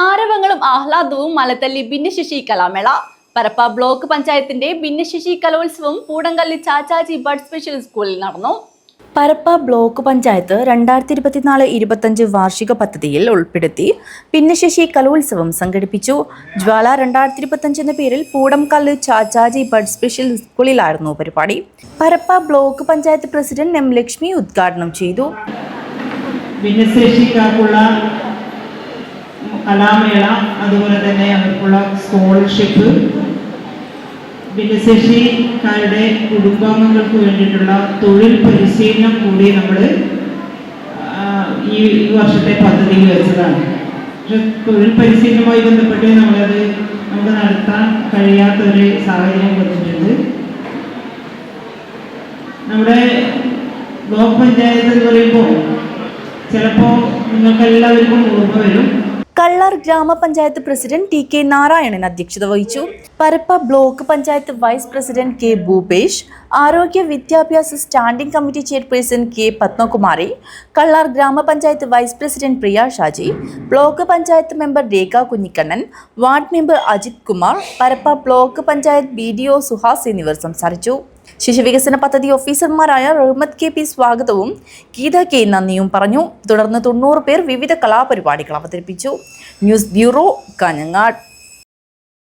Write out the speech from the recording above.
ആരവങ്ങളും ആഹ്ലാദവും മലത്തല്ലി ഭിന്നശേഷി കലാമേള. പരപ്പ ബ്ലോക്ക് പഞ്ചായത്തിന്റെ ഭിന്നശേഷി കലോത്സവം പൂടങ്കല്ലി ചാച്ചാജി ബഡ് സ്പെഷ്യൽ സ്കൂളിൽ നടന്നു. പരപ്പ ബ്ലോക്ക് പഞ്ചായത്ത് 2024-25 വാർഷിക പദ്ധതിയിൽ ഉൾപ്പെടുത്തി ഭിന്നശേഷി കലോത്സവം സംഘടിപ്പിച്ചു. ജ്വാല 2025 എന്ന പേരിൽ പൂടംകല്ല് ചാച്ചാജി ബഡ് സ്പെഷ്യൽ സ്കൂളിലായിരുന്നു പരിപാടി. Parappa block panchayat president M Lakshmi ഉദ്ഘാടനം ചെയ്തു. ഭിന്നശേഷിക്കാർക്കുള്ള കലാമേള, അതുപോലെ തന്നെ അവർക്കുള്ള സ്കോളർഷിപ്പ്, ഭിന്നശേഷിക്കാരുടെ കുടുംബാംഗങ്ങൾക്ക് വേണ്ടിയിട്ടുള്ള തൊഴിൽ പരിശീലനം കൂടി നമ്മൾ ഈ വർഷത്തെ പദ്ധതിയിൽ വെച്ചതാണ്. പക്ഷെ തൊഴിൽ പരിശീലനവുമായി ബന്ധപ്പെട്ട് നമുക്ക് നടത്താൻ കഴിയാത്തൊരു സാഹചര്യം വന്നിട്ടുണ്ട്. നമ്മുടെ ബ്ലോക്ക് പഞ്ചായത്ത് എന്ന് പറയുമ്പോൾ ചിലപ്പോൾ നിങ്ങൾക്ക് എല്ലാവർക്കും ഓർമ്മ വരും. കള്ളാർ ഗ്രാമപഞ്ചായത്ത് പ്രസിഡന്റ് ടി കെ നാരായണൻ അധ്യക്ഷത വഹിച്ചു. Parappa block panchayat vice president K Bhupesh, ആരോഗ്യ വിദ്യാഭ്യാസ standing committee chairperson K Padmakumari, Kallar ഗ്രാമപഞ്ചായത്ത് vice president Priya Shaji, block panchayat member Rekha Kunhikannan, ward member Ajith Kumar, Parappa block panchayat BDO Suhas എന്നിവർ സംസാരിച്ചു. ശിശുവികസന പദ്ധതി ഓഫീസർമാരായ റഹ്മത്ത് KP സ്വാഗതവും ഗീത K നന്ദിയും പറഞ്ഞു. തുടർന്ന് 90 പേർ വിവിധ കലാപരിപാടികൾ അവതരിപ്പിച്ചു. News bureau, Kanhangad.